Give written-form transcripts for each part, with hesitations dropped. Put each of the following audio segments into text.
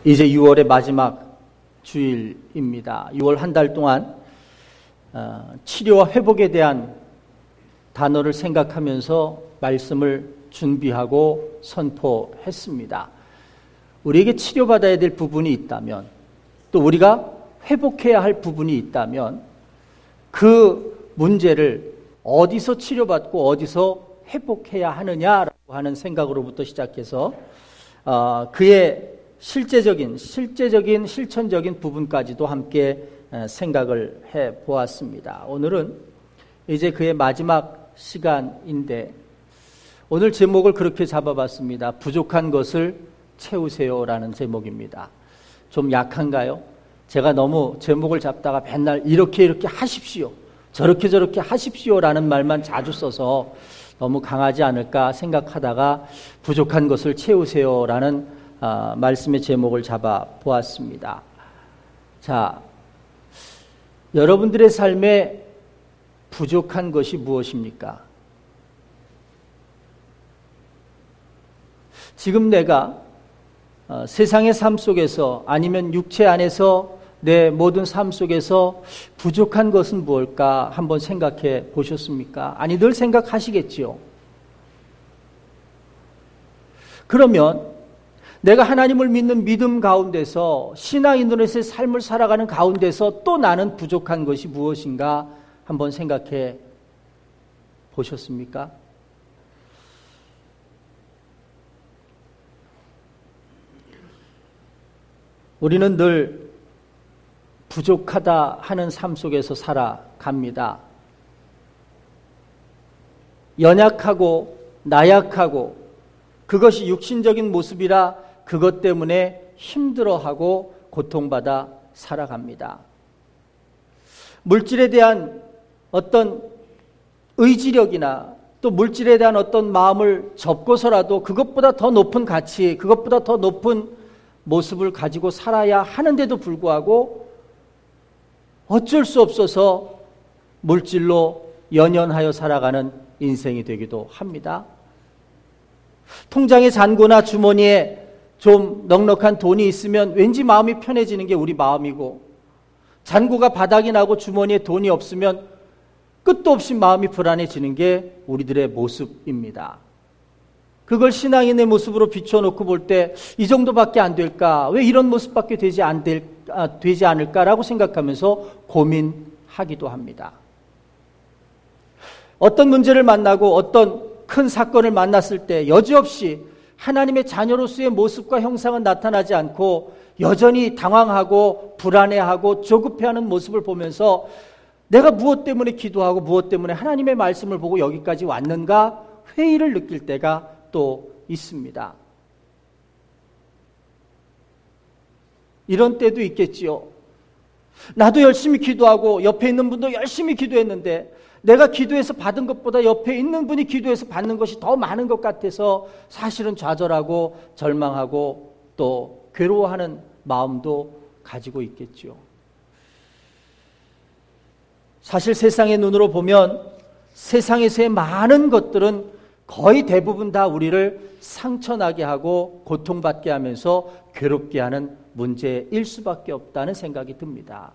이제 6월의 마지막 주일입니다. 6월 한 달 동안 치료와 회복에 대한 단어를 생각하면서 말씀을 준비하고 선포했습니다. 우리에게 치료받아야 될 부분이 있다면, 또 우리가 회복해야 할 부분이 있다면 그 문제를 어디서 치료받고 어디서 회복해야 하느냐라고 하는 생각으로부터 시작해서 그의 실제적인 실천적인 부분까지도 함께 생각을 해 보았습니다. 오늘은 이제 그의 마지막 시간인데 오늘 제목을 그렇게 잡아봤습니다. 부족한 것을 채우세요라는 제목입니다. 좀 약한가요? 제가 너무 제목을 잡다가 맨날 이렇게 하십시오, 저렇게 하십시오라는 말만 자주 써서 너무 강하지 않을까 생각하다가 부족한 것을 채우세요라는 말씀의 제목을 잡아 보았습니다. 자, 여러분들의 삶에 부족한 것이 무엇입니까? 지금 내가 세상의 삶 속에서 아니면 육체 안에서 내 모든 삶 속에서 부족한 것은 무엇일까 한번 생각해 보셨습니까? 아니, 늘 생각하시겠지요. 그러면 내가 하나님을 믿는 믿음 가운데서 신앙인으로서의 삶을 살아가는 가운데서 또 나는 부족한 것이 무엇인가 한번 생각해 보셨습니까? 우리는 늘 부족하다 하는 삶 속에서 살아갑니다. 연약하고 나약하고 그것이 육신적인 모습이라 그것 때문에 힘들어하고 고통받아 살아갑니다. 물질에 대한 어떤 의지력이나 또 물질에 대한 어떤 마음을 접고서라도 그것보다 더 높은 가치, 그것보다 더 높은 모습을 가지고 살아야 하는데도 불구하고 어쩔 수 없어서 물질로 연연하여 살아가는 인생이 되기도 합니다. 통장의 잔고나 주머니에 좀 넉넉한 돈이 있으면 왠지 마음이 편해지는 게 우리 마음이고, 잔고가 바닥이 나고 주머니에 돈이 없으면 끝도 없이 마음이 불안해지는 게 우리들의 모습입니다. 그걸 신앙인의 모습으로 비춰놓고 볼 때 이 정도밖에 안 될까? 왜 이런 모습밖에 되지 않을까라고 생각하면서 고민하기도 합니다. 어떤 문제를 만나고 어떤 큰 사건을 만났을 때 여지없이 하나님의 자녀로서의 모습과 형상은 나타나지 않고 여전히 당황하고 불안해하고 조급해하는 모습을 보면서 내가 무엇 때문에 기도하고 무엇 때문에 하나님의 말씀을 보고 여기까지 왔는가 회의를 느낄 때가 또 있습니다. 이런 때도 있겠지요. 나도 열심히 기도하고 옆에 있는 분도 열심히 기도했는데 내가 기도해서 받은 것보다 옆에 있는 분이 기도해서 받는 것이 더 많은 것 같아서 사실은 좌절하고 절망하고 또 괴로워하는 마음도 가지고 있겠지요. 사실 세상의 눈으로 보면 세상에서의 많은 것들은 거의 대부분 다 우리를 상처나게 하고 고통받게 하면서 괴롭게 하는 문제일 수밖에 없다는 생각이 듭니다.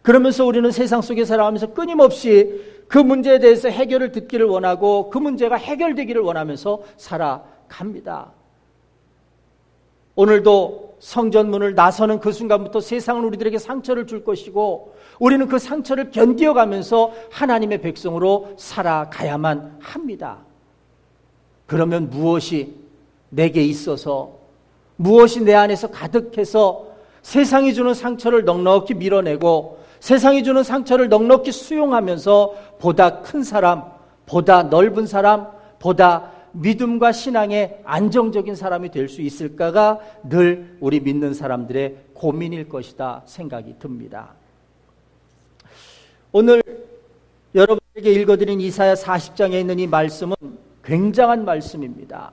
그러면서 우리는 세상 속에 살아가면서 끊임없이 그 문제에 대해서 해결을 듣기를 원하고 그 문제가 해결되기를 원하면서 살아갑니다. 오늘도 성전문을 나서는 그 순간부터 세상은 우리들에게 상처를 줄 것이고 우리는 그 상처를 견디어가면서 하나님의 백성으로 살아가야만 합니다. 그러면 무엇이 내게 있어서, 무엇이 내 안에서 가득해서 세상이 주는 상처를 넉넉히 밀어내고 세상이 주는 상처를 넉넉히 수용하면서 보다 큰 사람, 보다 넓은 사람, 보다 믿음과 신앙의 안정적인 사람이 될 수 있을까가 늘 우리 믿는 사람들의 고민일 것이다 생각이 듭니다. 오늘 여러분에게 읽어드린 이사야 40장에 있는 이 말씀은 굉장한 말씀입니다.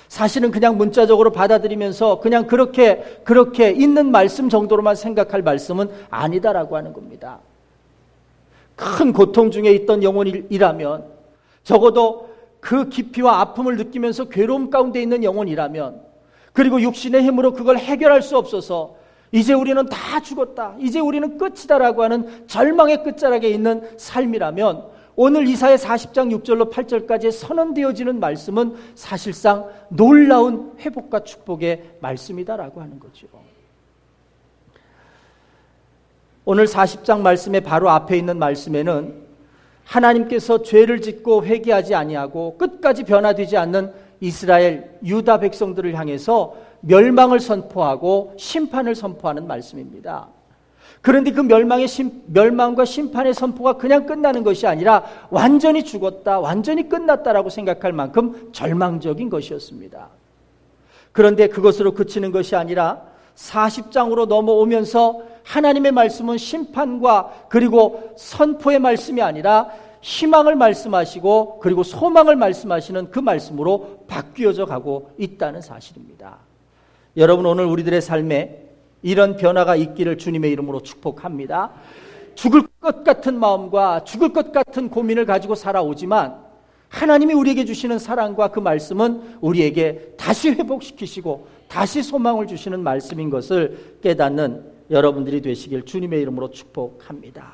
사실은 그냥 문자적으로 받아들이면서 그냥 그렇게 있는 말씀 정도로만 생각할 말씀은 아니다라고 하는 겁니다. 큰 고통 중에 있던 영혼이라면, 적어도 그 깊이와 아픔을 느끼면서 괴로움 가운데 있는 영혼이라면, 그리고 육신의 힘으로 그걸 해결할 수 없어서 이제 우리는 다 죽었다, 이제 우리는 끝이다라고 하는 절망의 끝자락에 있는 삶이라면 오늘 이사야 40장 6절로 8절까지 선언되어지는 말씀은 사실상 놀라운 회복과 축복의 말씀이다라고 하는 거죠. 오늘 40장 말씀의 바로 앞에 있는 말씀에는 하나님께서 죄를 짓고 회개하지 아니하고 끝까지 변화되지 않는 이스라엘 유다 백성들을 향해서 멸망을 선포하고 심판을 선포하는 말씀입니다. 그런데 그 멸망과 심판의 선포가 그냥 끝나는 것이 아니라 완전히 죽었다, 완전히 끝났다라고 생각할 만큼 절망적인 것이었습니다. 그런데 그것으로 그치는 것이 아니라 40장으로 넘어오면서 하나님의 말씀은 심판과 그리고 선포의 말씀이 아니라 희망을 말씀하시고 그리고 소망을 말씀하시는 그 말씀으로 바뀌어져 가고 있다는 사실입니다. 여러분, 오늘 우리들의 삶에 이런 변화가 있기를 주님의 이름으로 축복합니다. 죽을 것 같은 마음과 죽을 것 같은 고민을 가지고 살아오지만 하나님이 우리에게 주시는 사랑과 그 말씀은 우리에게 다시 회복시키시고 다시 소망을 주시는 말씀인 것을 깨닫는 여러분들이 되시길 주님의 이름으로 축복합니다.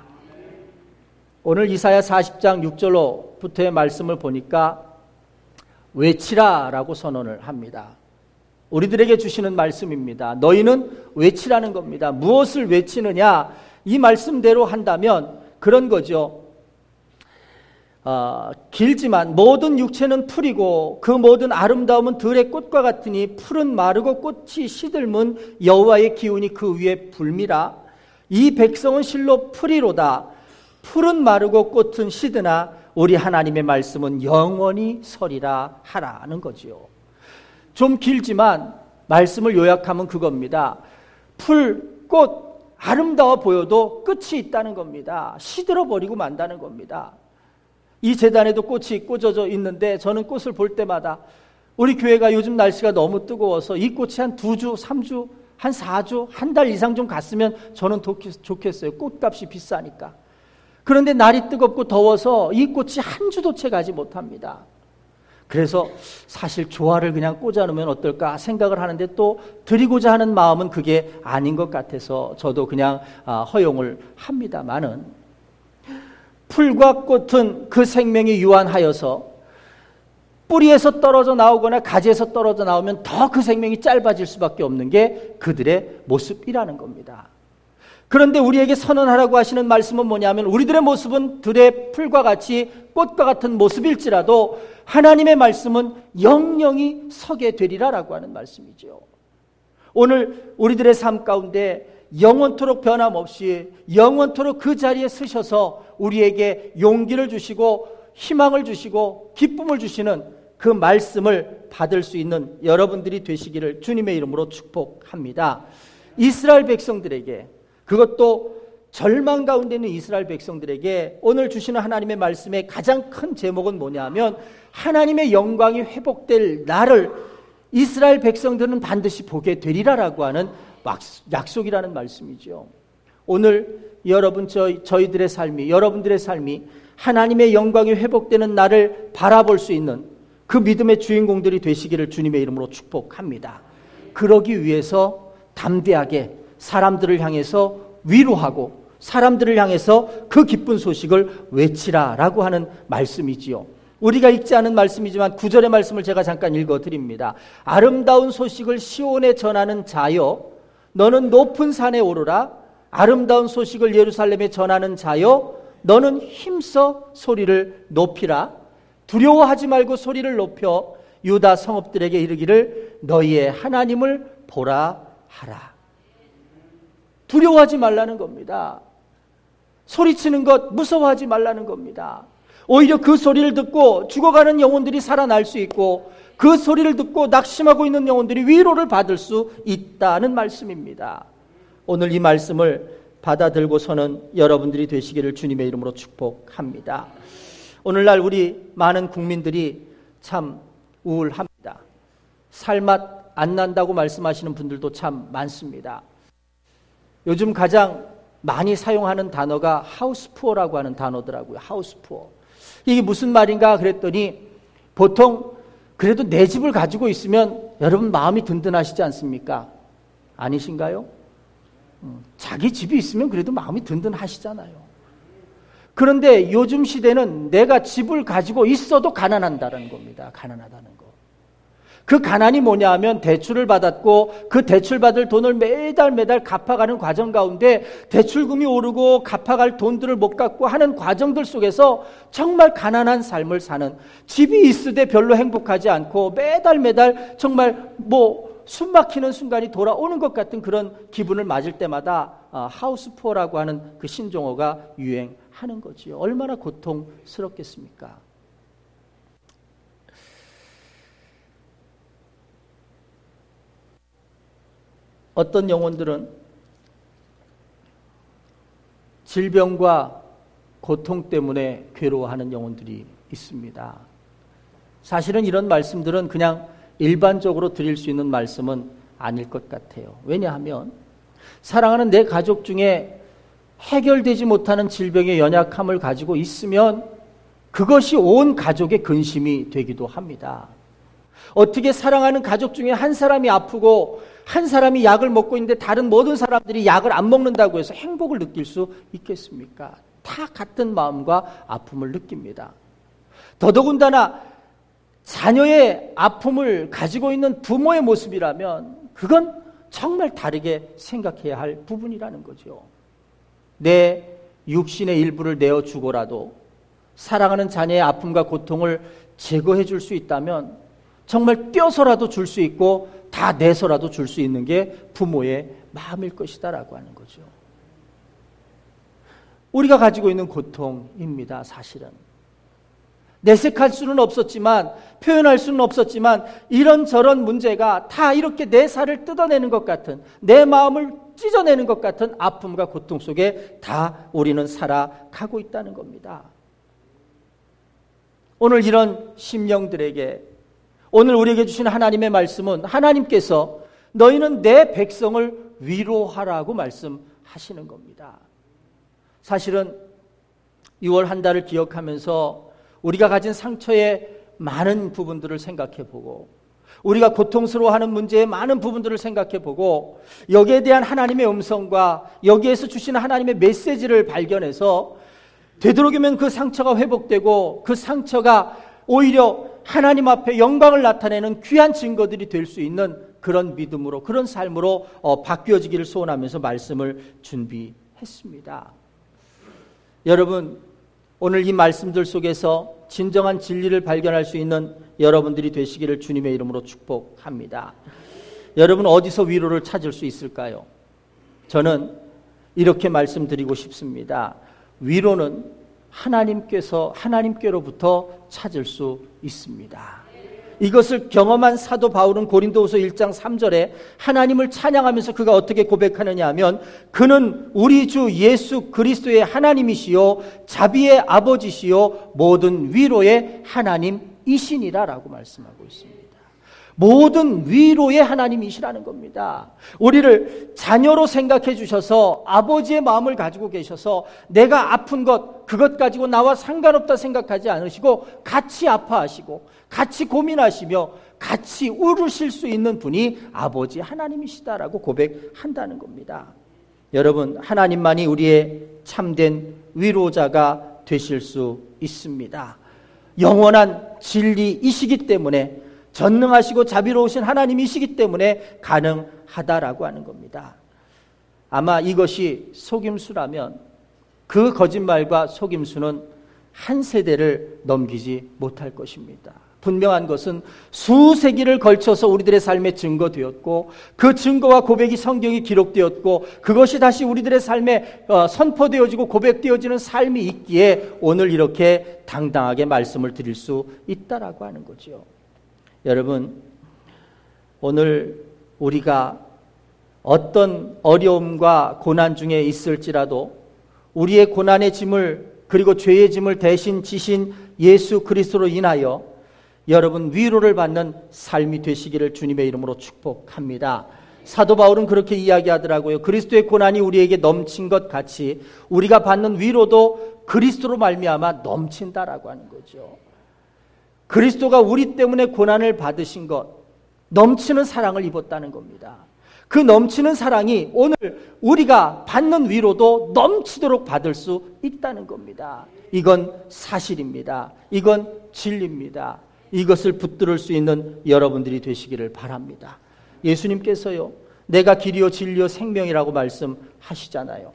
오늘 이사야 40장 6절로부터의 말씀을 보니까 외치라라고 선언을 합니다. 우리들에게 주시는 말씀입니다. 너희는 외치라는 겁니다. 무엇을 외치느냐? 이 말씀대로 한다면 그런 거죠. 길지만 모든 육체는 풀이고 그 모든 아름다움은 들의 꽃과 같으니 풀은 마르고 꽃이 시들면 여호와의 기운이 그 위에 불미라. 이 백성은 실로 풀이로다. 풀은 마르고 꽃은 시드나 우리 하나님의 말씀은 영원히 서리라 하라는 거지요. 좀 길지만 말씀을 요약하면 그겁니다. 풀, 꽃, 아름다워 보여도 끝이 있다는 겁니다. 시들어버리고 만다는 겁니다. 이 재단에도 꽃이 꽂아져 있는데 저는 꽃을 볼 때마다 우리 교회가 요즘 날씨가 너무 뜨거워서 이 꽃이 한 2주, 3주, 한 4주, 한 달 이상 좀 갔으면 저는 좋겠어요. 꽃값이 비싸니까. 그런데 날이 뜨겁고 더워서 이 꽃이 한 주도 채 가지 못합니다. 그래서 사실 조화를 그냥 꽂아놓으면 어떨까 생각을 하는데 또 드리고자 하는 마음은 그게 아닌 것 같아서 저도 그냥 허용을 합니다만은 풀과 꽃은 그 생명이 유한하여서 뿌리에서 떨어져 나오거나 가지에서 떨어져 나오면 더 그 생명이 짧아질 수밖에 없는 게 그들의 모습이라는 겁니다. 그런데 우리에게 선언하라고 하시는 말씀은 뭐냐면 우리들의 모습은 들의 풀과 같이 꽃과 같은 모습일지라도 하나님의 말씀은 영영이 서게 되리라라고 하는 말씀이죠. 오늘 우리들의 삶 가운데 영원토록 변함없이 영원토록 그 자리에 서셔서 우리에게 용기를 주시고 희망을 주시고 기쁨을 주시는 그 말씀을 받을 수 있는 여러분들이 되시기를 주님의 이름으로 축복합니다. 이스라엘 백성들에게, 그것도 절망 가운데 있는 이스라엘 백성들에게 오늘 주시는 하나님의 말씀의 가장 큰 제목은 뭐냐면 하나님의 영광이 회복될 날을 이스라엘 백성들은 반드시 보게 되리라라고 하는 약속이라는 말씀이죠. 오늘 여러분, 저희들의 삶이, 여러분들의 삶이 하나님의 영광이 회복되는 날을 바라볼 수 있는 그 믿음의 주인공들이 되시기를 주님의 이름으로 축복합니다. 그러기 위해서 담대하게 사람들을 향해서 위로하고 사람들을 향해서 그 기쁜 소식을 외치라라고 하는 말씀이지요. 우리가 읽지 않은 말씀이지만 9절의 말씀을 제가 잠깐 읽어드립니다. 아름다운 소식을 시온에 전하는 자여 너는 높은 산에 오르라. 아름다운 소식을 예루살렘에 전하는 자여 너는 힘써 소리를 높이라. 두려워하지 말고 소리를 높여 유다 성읍들에게 이르기를 너희의 하나님을 보라 하라. 두려워하지 말라는 겁니다. 소리치는 것 무서워하지 말라는 겁니다. 오히려 그 소리를 듣고 죽어가는 영혼들이 살아날 수 있고 그 소리를 듣고 낙심하고 있는 영혼들이 위로를 받을 수 있다는 말씀입니다. 오늘 이 말씀을 받아들고서는 여러분들이 되시기를 주님의 이름으로 축복합니다. 오늘날 우리 많은 국민들이 참 우울합니다. 살맛 안 난다고 말씀하시는 분들도 참 많습니다. 요즘 가장 많이 사용하는 단어가 하우스푸어라고 하는 단어더라고요. 하우스푸어. 이게 무슨 말인가 그랬더니 보통 그래도 내 집을 가지고 있으면 여러분 마음이 든든하시지 않습니까? 아니신가요? 자기 집이 있으면 그래도 마음이 든든하시잖아요. 그런데 요즘 시대는 내가 집을 가지고 있어도 가난한다는 겁니다. 가난하다는 거. 그 가난이 뭐냐 하면 대출을 받았고 그 대출받을 돈을 매달 갚아가는 과정 가운데 대출금이 오르고 갚아갈 돈들을 못 갚고 하는 과정들 속에서 정말 가난한 삶을 사는, 집이 있으되 별로 행복하지 않고 매달 정말 숨 막히는 순간이 돌아오는 것 같은 그런 기분을 맞을 때마다 하우스푸어라고 하는 그 신종어가 유행하는 거지요. 얼마나 고통스럽겠습니까? 어떤 영혼들은 질병과 고통 때문에 괴로워하는 영혼들이 있습니다. 사실은 이런 말씀들은 그냥 일반적으로 드릴 수 있는 말씀은 아닐 것 같아요. 왜냐하면 사랑하는 내 가족 중에 해결되지 못하는 질병의 연약함을 가지고 있으면 그것이 온 가족의 근심이 되기도 합니다. 어떻게 사랑하는 가족 중에 한 사람이 아프고 한 사람이 약을 먹고 있는데 다른 모든 사람들이 약을 안 먹는다고 해서 행복을 느낄 수 있겠습니까? 다 같은 마음과 아픔을 느낍니다. 더더군다나 자녀의 아픔을 가지고 있는 부모의 모습이라면 그건 정말 다르게 생각해야 할 부분이라는 거죠. 내 육신의 일부를 내어주고라도 사랑하는 자녀의 아픔과 고통을 제거해 줄 수 있다면 정말 떼어서라도 줄 수 있고 다 내서라도 줄 수 있는 게 부모의 마음일 것이다라고 하는 거죠. 우리가 가지고 있는 고통입니다. 사실은 내색할 수는 없었지만, 표현할 수는 없었지만 이런저런 문제가 다 이렇게 내 살을 뜯어내는 것 같은, 내 마음을 찢어내는 것 같은 아픔과 고통 속에 다 우리는 살아가고 있다는 겁니다. 오늘 이런 심령들에게 오늘 우리에게 주신 하나님의 말씀은, 하나님께서 너희는 내 백성을 위로하라고 말씀하시는 겁니다. 사실은 6월 한 달을 기억하면서 우리가 가진 상처의 많은 부분들을 생각해보고, 우리가 고통스러워하는 문제의 많은 부분들을 생각해보고, 여기에 대한 하나님의 음성과 여기에서 주시는 하나님의 메시지를 발견해서 되도록이면 그 상처가 회복되고 그 상처가 오히려 하나님 앞에 영광을 나타내는 귀한 증거들이 될 수 있는 그런 믿음으로, 그런 삶으로 바뀌어지기를 소원하면서 말씀을 준비했습니다. 여러분, 오늘 이 말씀들 속에서 진정한 진리를 발견할 수 있는 여러분들이 되시기를 주님의 이름으로 축복합니다. 여러분, 어디서 위로를 찾을 수 있을까요? 저는 이렇게 말씀드리고 싶습니다. 위로는 하나님께로부터 찾을 수 있습니다. 이것을 경험한 사도 바울은 고린도후서 1장 3절에 하나님을 찬양하면서 그가 어떻게 고백하느냐 하면, 그는 우리 주 예수 그리스도의 하나님이시요 자비의 아버지시요 모든 위로의 하나님이시니라라고 말씀하고 있습니다. 모든 위로의 하나님이시라는 겁니다. 우리를 자녀로 생각해 주셔서 아버지의 마음을 가지고 계셔서 내가 아픈 것, 그것 가지고 나와 상관없다 생각하지 않으시고 같이 아파하시고 같이 고민하시며 같이 울으실 수 있는 분이 아버지 하나님이시다라고 고백한다는 겁니다. 여러분, 하나님만이 우리의 참된 위로자가 되실 수 있습니다. 영원한 진리이시기 때문에, 전능하시고 자비로우신 하나님이시기 때문에 가능하다라고 하는 겁니다. 아마 이것이 속임수라면 그 거짓말과 속임수는 한 세대를 넘기지 못할 것입니다. 분명한 것은 수세기를 걸쳐서 우리들의 삶에 증거되었고, 그 증거와 고백이 성경에 기록되었고, 그것이 다시 우리들의 삶에 선포되어지고 고백되어지는 삶이 있기에 오늘 이렇게 당당하게 말씀을 드릴 수 있다라고 하는 거죠. 여러분, 오늘 우리가 어떤 어려움과 고난 중에 있을지라도 우리의 고난의 짐을, 그리고 죄의 짐을 대신 지신 예수 그리스도로 인하여 여러분 위로를 받는 삶이 되시기를 주님의 이름으로 축복합니다. 사도 바울은 그렇게 이야기하더라고요. 그리스도의 고난이 우리에게 넘친 것 같이 우리가 받는 위로도 그리스도로 말미암아 넘친다라고 하는 거죠. 그리스도가 우리 때문에 고난을 받으신 것, 넘치는 사랑을 입었다는 겁니다. 그 넘치는 사랑이 오늘 우리가 받는 위로도 넘치도록 받을 수 있다는 겁니다. 이건 사실입니다. 이건 진리입니다. 이것을 붙들을 수 있는 여러분들이 되시기를 바랍니다. 예수님께서요, 내가 길이요 진리요 생명이라고 말씀하시잖아요.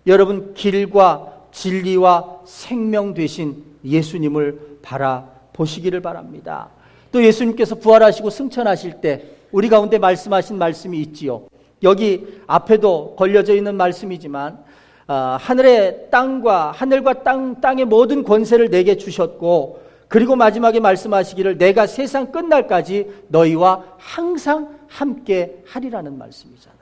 여러분, 길과 진리와 생명 되신 예수님을 바라보시기를 바랍니다. 또 예수님께서 부활하시고 승천하실 때 우리 가운데 말씀하신 말씀이 있지요. 여기 앞에도 걸려져 있는 말씀이지만 하늘과 땅의 모든 권세를 내게 주셨고, 그리고 마지막에 말씀하시기를 내가 세상 끝날까지 너희와 항상 함께 하리라는 말씀이잖아요.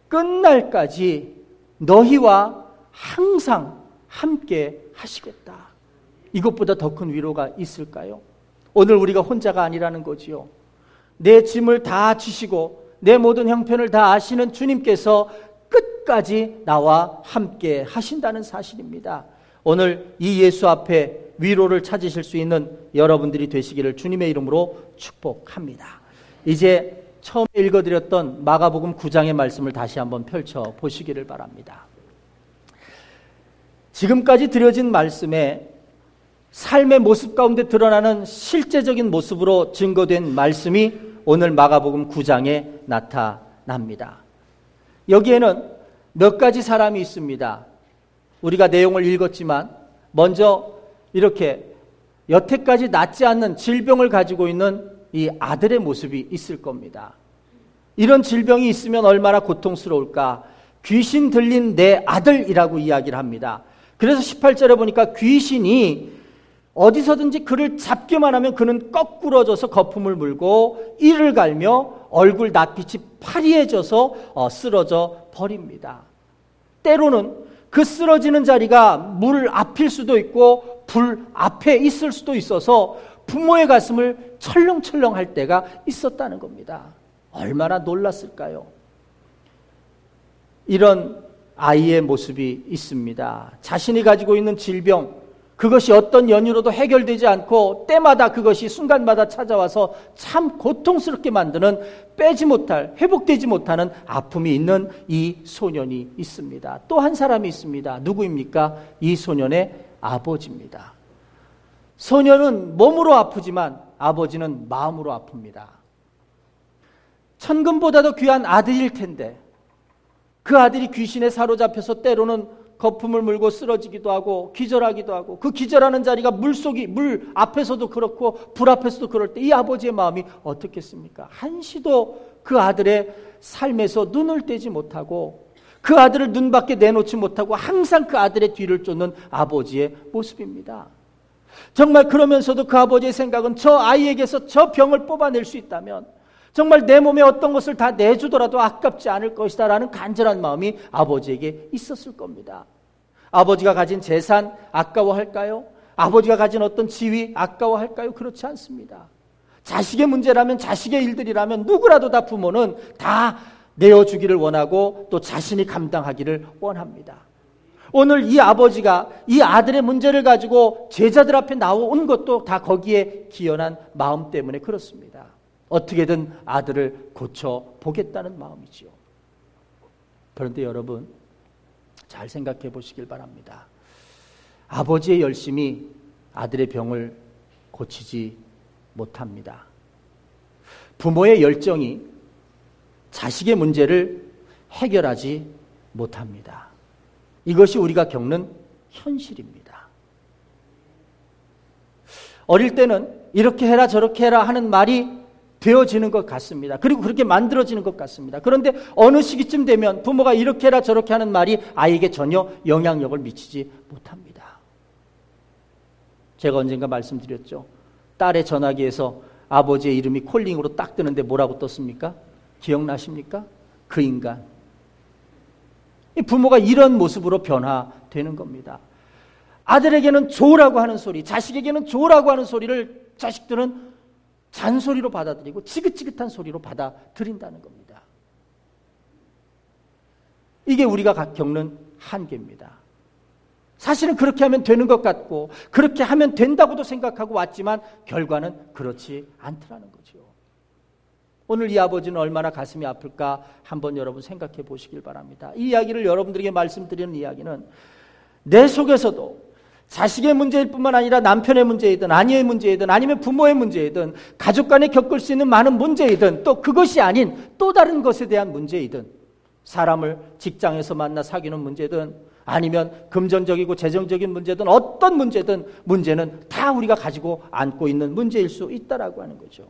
끝날까지 너희와 항상 함께 하시겠다. 이것보다 더 큰 위로가 있을까요? 오늘 우리가 혼자가 아니라는 거지요. 내 짐을 다 지시고 내 모든 형편을 다 아시는 주님께서 끝까지 나와 함께 하신다는 사실입니다. 오늘 이 예수 앞에 위로를 찾으실 수 있는 여러분들이 되시기를 주님의 이름으로 축복합니다. 이제 처음에 읽어드렸던 마가복음 9장의 말씀을 다시 한번 펼쳐보시기를 바랍니다. 지금까지 드려진 말씀에 삶의 모습 가운데 드러나는 실제적인 모습으로 증거된 말씀이 오늘 마가복음 9장에 나타납니다. 여기에는 몇 가지 사람이 있습니다. 우리가 내용을 읽었지만 먼저 이렇게 여태까지 낫지 않는 질병을 가지고 있는 이 아들의 모습이 있을 겁니다. 이런 질병이 있으면 얼마나 고통스러울까. 귀신 들린 내 아들이라고 이야기를 합니다. 그래서 18절에 보니까 귀신이 어디서든지 그를 잡기만 하면 그는 거꾸러져서 거품을 물고 이를 갈며 얼굴 낯빛이 파리해져서 쓰러져 버립니다. 때로는 그 쓰러지는 자리가 물 앞일 수도 있고 불 앞에 있을 수도 있어서 부모의 가슴을 철렁철렁 할 때가 있었다는 겁니다. 얼마나 놀랐을까요? 이런 아이의 모습이 있습니다. 자신이 가지고 있는 질병, 그것이 어떤 연유로도 해결되지 않고 때마다 그것이 순간마다 찾아와서 참 고통스럽게 만드는, 빼지 못할, 회복되지 못하는 아픔이 있는 이 소년이 있습니다. 또 한 사람이 있습니다. 누구입니까? 이 소년의 아버지입니다. 소년은 몸으로 아프지만 아버지는 마음으로 아픕니다. 천금보다도 귀한 아들일 텐데 그 아들이 귀신에 사로잡혀서 때로는 거품을 물고 쓰러지기도 하고 기절하기도 하고, 그 기절하는 자리가 물 앞에서도 그렇고 불 앞에서도 그럴 때 이 아버지의 마음이 어떻겠습니까? 한시도 그 아들의 삶에서 눈을 떼지 못하고 그 아들을 눈 밖에 내놓지 못하고 항상 그 아들의 뒤를 쫓는 아버지의 모습입니다. 정말 그러면서도 그 아버지의 생각은 저 아이에게서 저 병을 뽑아낼 수 있다면 정말 내 몸에 어떤 것을 다 내주더라도 아깝지 않을 것이다 라는 간절한 마음이 아버지에게 있었을 겁니다. 아버지가 가진 재산 아까워할까요? 아버지가 가진 어떤 지위 아까워할까요? 그렇지 않습니다. 자식의 문제라면, 자식의 일들이라면 누구라도 다 부모는 다 내어주기를 원하고 또 자신이 감당하기를 원합니다. 오늘 이 아버지가 이 아들의 문제를 가지고 제자들 앞에 나온 것도 다 거기에 기연한 마음 때문에 그렇습니다. 어떻게든 아들을 고쳐보겠다는 마음이지요. 그런데 여러분, 잘 생각해 보시길 바랍니다. 아버지의 열심이 아들의 병을 고치지 못합니다. 부모의 열정이 자식의 문제를 해결하지 못합니다. 이것이 우리가 겪는 현실입니다. 어릴 때는 이렇게 해라 저렇게 해라 하는 말이 되어지는 것 같습니다. 그리고 그렇게 만들어지는 것 같습니다. 그런데 어느 시기쯤 되면 부모가 이렇게 해라 저렇게 하는 말이 아이에게 전혀 영향력을 미치지 못합니다. 제가 언젠가 말씀드렸죠. 딸의 전화기에서 아버지의 이름이 콜링으로 딱 뜨는데 뭐라고 떴습니까? 기억나십니까? 그 인간. 이 부모가 이런 모습으로 변화되는 겁니다. 아들에게는 좋으라고 하는 소리, 자식에게는 좋으라고 하는 소리를 자식들은 잔소리로 받아들이고 지긋지긋한 소리로 받아들인다는 겁니다. 이게 우리가 겪는 한계입니다. 사실은 그렇게 하면 되는 것 같고 그렇게 하면 된다고도 생각하고 왔지만 결과는 그렇지 않더라는 거죠. 오늘 이 아버지는 얼마나 가슴이 아플까 한번 여러분 생각해 보시길 바랍니다. 이 이야기를 여러분들에게 말씀드리는 이야기는 내 속에서도 자식의 문제일 뿐만 아니라 남편의 문제이든 아내의 문제이든 아니면 부모의 문제이든 가족 간에 겪을 수 있는 많은 문제이든 또 그것이 아닌 또 다른 것에 대한 문제이든 사람을 직장에서 만나 사귀는 문제든 아니면 금전적이고 재정적인 문제든 어떤 문제든 문제는 다 우리가 가지고 안고 있는 문제일 수 있다라고 하는 거죠.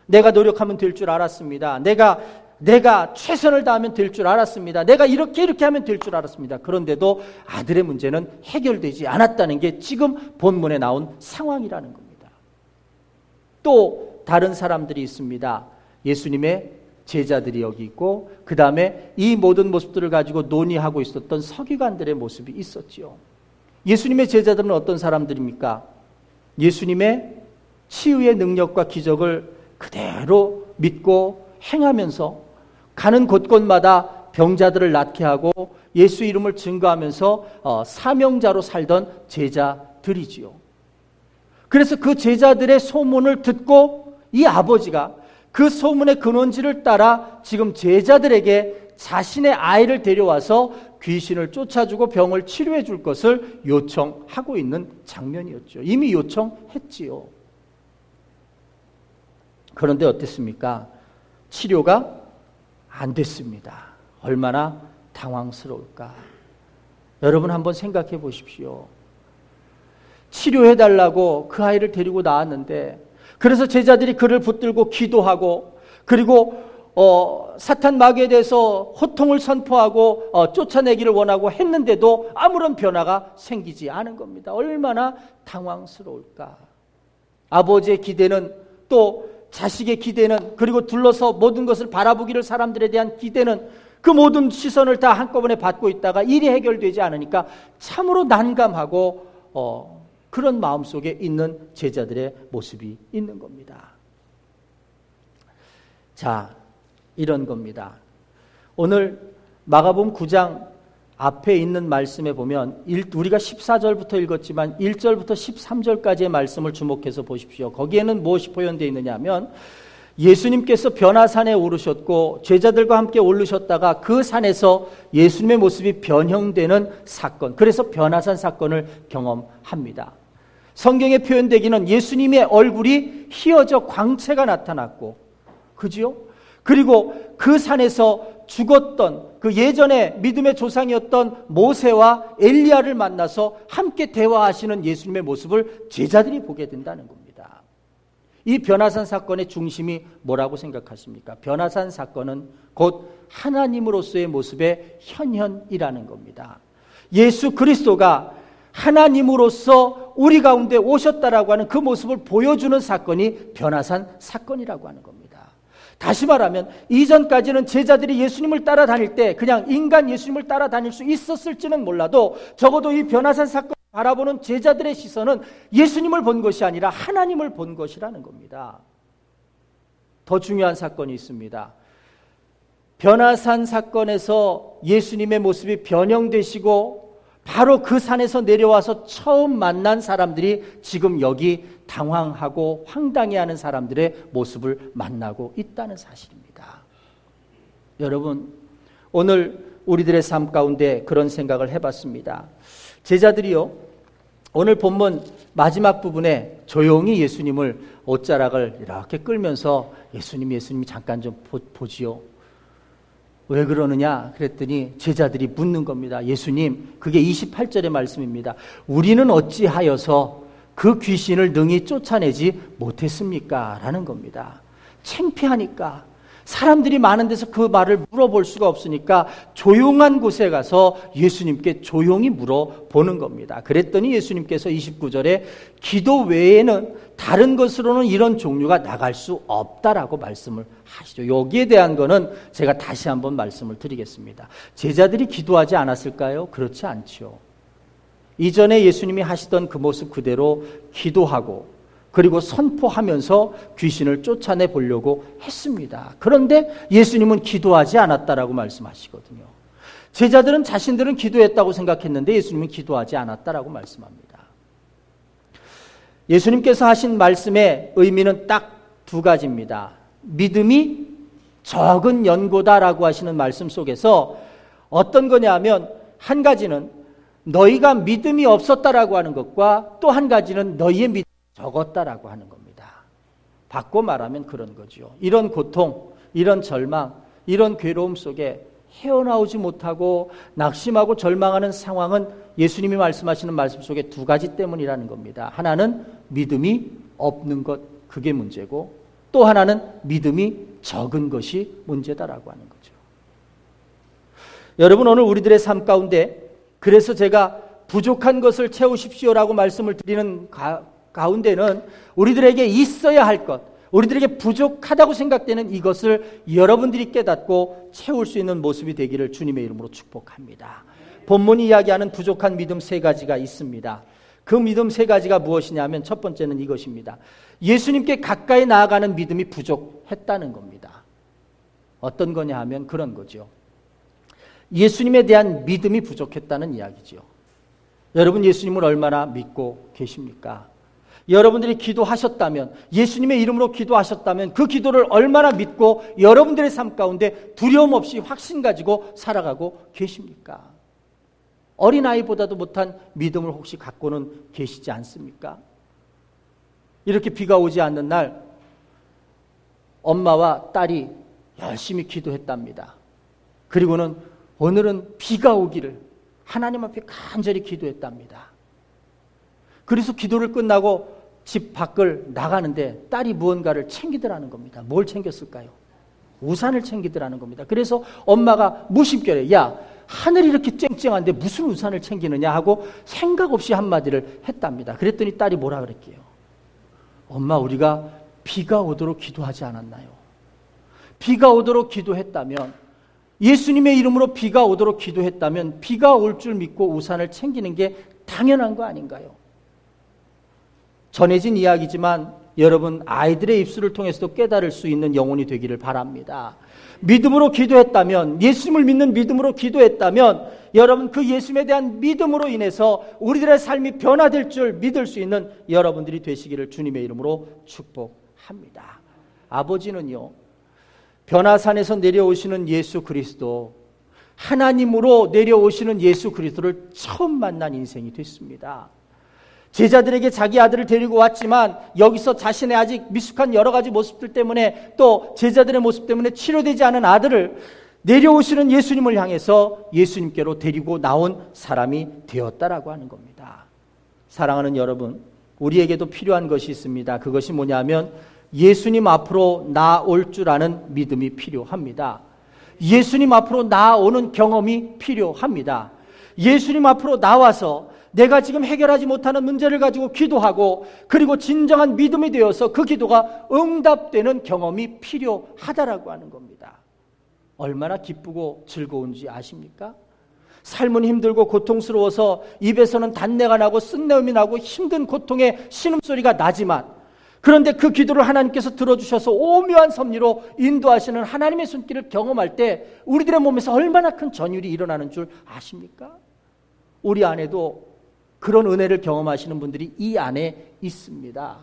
내가 노력하면 될 줄 알았습니다. 내가 최선을 다하면 될 줄 알았습니다. 내가 이렇게 하면 될 줄 알았습니다. 그런데도 아들의 문제는 해결되지 않았다는 게 지금 본문에 나온 상황이라는 겁니다. 또 다른 사람들이 있습니다. 예수님의 제자들이 여기 있고 그 다음에 이 모든 모습들을 가지고 논의하고 있었던 서기관들의 모습이 있었지요. 예수님의 제자들은 어떤 사람들입니까? 예수님의 치유의 능력과 기적을 그대로 믿고 행하면서 가는 곳곳마다 병자들을 낫게 하고 예수 이름을 증거하면서 사명자로 살던 제자들이지요. 그래서 그 제자들의 소문을 듣고 이 아버지가 그 소문의 근원지를 따라 지금 제자들에게 자신의 아이를 데려와서 귀신을 쫓아주고 병을 치료해 줄 것을 요청하고 있는 장면이었죠. 이미 요청했지요. 그런데 어땠습니까? 치료가 안 됐습니다. 얼마나 당황스러울까. 여러분 한번 생각해 보십시오. 치료해달라고 그 아이를 데리고 나왔는데 그래서 제자들이 그를 붙들고 기도하고 그리고 사탄 마귀에 대해서 호통을 선포하고 쫓아내기를 원하고 했는데도 아무런 변화가 생기지 않은 겁니다. 얼마나 당황스러울까. 아버지의 기대는 또 자식의 기대는 그리고 둘러서 모든 것을 바라보기를 사람들에 대한 기대는 그 모든 시선을 다 한꺼번에 받고 있다가 일이 해결되지 않으니까 참으로 난감하고 그런 마음속에 있는 제자들의 모습이 있는 겁니다. 자, 이런 겁니다. 오늘 마가복음 9장 앞에 있는 말씀에 보면 우리가 14절부터 읽었지만 1절부터 13절까지의 말씀을 주목해서 보십시오. 거기에는 무엇이 표현되어 있느냐 하면 예수님께서 변화산에 오르셨고 제자들과 함께 오르셨다가 그 산에서 예수님의 모습이 변형되는 사건, 그래서 변화산 사건을 경험합니다. 성경에 표현되기는 예수님의 얼굴이 휘어져 광채가 나타났고, 그지요? 그리고 그 산에서 죽었던 그 예전에 믿음의 조상이었던 모세와 엘리야를 만나서 함께 대화하시는 예수님의 모습을 제자들이 보게 된다는 겁니다. 이 변화산 사건의 중심이 뭐라고 생각하십니까? 변화산 사건은 곧 하나님으로서의 모습의 현현이라는 겁니다. 예수 그리스도가 하나님으로서 우리 가운데 오셨다라고 하는 그 모습을 보여주는 사건이 변화산 사건이라고 하는 겁니다. 다시 말하면 이전까지는 제자들이 예수님을 따라다닐 때 그냥 인간 예수님을 따라다닐 수 있었을지는 몰라도 적어도 이 변화산 사건을 바라보는 제자들의 시선은 예수님을 본 것이 아니라 하나님을 본 것이라는 겁니다. 더 중요한 사건이 있습니다. 변화산 사건에서 예수님의 모습이 변형되시고 바로 그 산에서 내려와서 처음 만난 사람들이 지금 여기 당황하고 황당해하는 사람들의 모습을 만나고 있다는 사실입니다. 여러분, 오늘 우리들의 삶 가운데 그런 생각을 해봤습니다. 제자들이요, 오늘 본문 마지막 부분에 조용히 예수님을 옷자락을 이렇게 끌면서 예수님 잠깐 좀 보지요. 왜 그러느냐 그랬더니 제자들이 묻는 겁니다. 예수님, 그게 28절의 말씀입니다. 우리는 어찌하여서 그 귀신을 능히 쫓아내지 못했습니까? 라는 겁니다. 창피하니까 사람들이 많은 데서 그 말을 물어볼 수가 없으니까 조용한 곳에 가서 예수님께 조용히 물어보는 겁니다. 그랬더니 예수님께서 29절에 기도 외에는 다른 것으로는 이런 종류가 나갈 수 없다라고 말씀을 하시죠. 여기에 대한 거는 제가 다시 한번 말씀을 드리겠습니다. 제자들이 기도하지 않았을까요? 그렇지 않죠. 이전에 예수님이 하시던 그 모습 그대로 기도하고 그리고 선포하면서 귀신을 쫓아내 보려고 했습니다. 그런데 예수님은 기도하지 않았다라고 말씀하시거든요. 제자들은 자신들은 기도했다고 생각했는데 예수님은 기도하지 않았다라고 말씀합니다. 예수님께서 하신 말씀의 의미는 딱 두 가지입니다. 믿음이 적은 연고다라고 하시는 말씀 속에서 어떤 거냐 하면 한 가지는 너희가 믿음이 없었다라고 하는 것과 또 한 가지는 너희의 믿음이 적었다라고 하는 겁니다. 바꿔 말하면 그런 거죠. 이런 고통, 이런 절망, 이런 괴로움 속에 헤어나오지 못하고 낙심하고 절망하는 상황은 예수님이 말씀하시는 말씀 속에 두 가지 때문이라는 겁니다. 하나는 믿음이 없는 것, 그게 문제고 또 하나는 믿음이 적은 것이 문제다라고 하는 거죠. 여러분, 오늘 우리들의 삶 가운데 그래서 제가 부족한 것을 채우십시오라고 말씀을 드리는 가운데는 우리들에게 있어야 할 것, 우리들에게 부족하다고 생각되는 이것을 여러분들이 깨닫고 채울 수 있는 모습이 되기를 주님의 이름으로 축복합니다. 본문이 이야기하는 부족한 믿음 세 가지가 있습니다. 그 믿음 세 가지가 무엇이냐면 첫 번째는 이것입니다. 예수님께 가까이 나아가는 믿음이 부족했다는 겁니다. 어떤 거냐 하면 그런 거죠. 예수님에 대한 믿음이 부족했다는 이야기죠. 여러분, 예수님을 얼마나 믿고 계십니까? 여러분들이 기도하셨다면, 예수님의 이름으로 기도하셨다면 그 기도를 얼마나 믿고 여러분들의 삶 가운데 두려움 없이 확신 가지고 살아가고 계십니까? 어린아이보다도 못한 믿음을 혹시 갖고는 계시지 않습니까? 이렇게 비가 오지 않는 날 엄마와 딸이 열심히 기도했답니다. 그리고는 오늘은 비가 오기를 하나님 앞에 간절히 기도했답니다. 그래서 기도를 끝나고 집 밖을 나가는데 딸이 무언가를 챙기더라는 겁니다. 뭘 챙겼을까요? 우산을 챙기더라는 겁니다. 그래서 엄마가 무심결에 야, 하늘이 이렇게 쨍쨍한데 무슨 우산을 챙기느냐 하고 생각 없이 한마디를 했답니다. 그랬더니 딸이 뭐라 그랬게요? 엄마, 우리가 비가 오도록 기도하지 않았나요? 비가 오도록 기도했다면, 예수님의 이름으로 비가 오도록 기도했다면 비가 올 줄 믿고 우산을 챙기는 게 당연한 거 아닌가요? 전해진 이야기지만 여러분, 아이들의 입술을 통해서도 깨달을 수 있는 영혼이 되기를 바랍니다. 믿음으로 기도했다면, 예수님을 믿는 믿음으로 기도했다면 여러분, 그 예수님에 대한 믿음으로 인해서 우리들의 삶이 변화될 줄 믿을 수 있는 여러분들이 되시기를 주님의 이름으로 축복합니다. 아버지는요, 변화산에서 내려오시는 예수 그리스도, 하나님으로 내려오시는 예수 그리스도를 처음 만난 인생이 됐습니다. 제자들에게 자기 아들을 데리고 왔지만 여기서 자신의 아직 미숙한 여러 가지 모습들 때문에 또 제자들의 모습 때문에 치료되지 않은 아들을 내려오시는 예수님을 향해서 예수님께로 데리고 나온 사람이 되었다라고 하는 겁니다. 사랑하는 여러분, 우리에게도 필요한 것이 있습니다. 그것이 뭐냐면 예수님 앞으로 나올 줄 아는 믿음이 필요합니다. 예수님 앞으로 나오는 경험이 필요합니다. 예수님 앞으로 나와서 내가 지금 해결하지 못하는 문제를 가지고 기도하고 그리고 진정한 믿음이 되어서 그 기도가 응답되는 경험이 필요하다라고 하는 겁니다. 얼마나 기쁘고 즐거운지 아십니까? 삶은 힘들고 고통스러워서 입에서는 단내가 나고 쓴내음이 나고 힘든 고통의 신음소리가 나지만, 그런데 그 기도를 하나님께서 들어주셔서 오묘한 섭리로 인도하시는 하나님의 손길을 경험할 때 우리들의 몸에서 얼마나 큰 전율이 일어나는 줄 아십니까? 우리 안에도 그런 은혜를 경험하시는 분들이 이 안에 있습니다.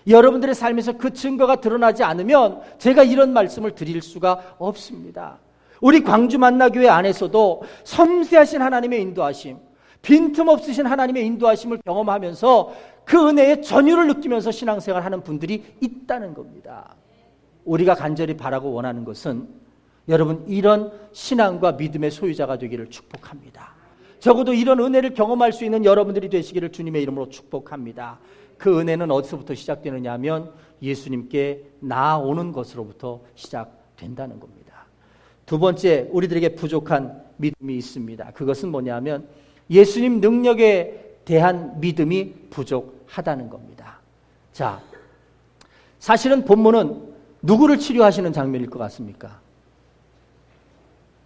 여러분들의 삶에서 그 증거가 드러나지 않으면 제가 이런 말씀을 드릴 수가 없습니다. 우리 광주 만나교회 안에서도 섬세하신 하나님의 인도하심, 빈틈없으신 하나님의 인도하심을 경험하면서 그 은혜의 전율을 느끼면서 신앙생활하는 분들이 있다는 겁니다. 우리가 간절히 바라고 원하는 것은 여러분, 이런 신앙과 믿음의 소유자가 되기를 축복합니다. 적어도 이런 은혜를 경험할 수 있는 여러분들이 되시기를 주님의 이름으로 축복합니다. 그 은혜는 어디서부터 시작되느냐 하면 예수님께 나아오는 것으로부터 시작된다는 겁니다. 두 번째, 우리들에게 부족한 믿음이 있습니다. 그것은 뭐냐면 예수님 능력에 대한 믿음이 부족하다는 겁니다. 자, 사실은 본문은 누구를 치료하시는 장면일 것 같습니까?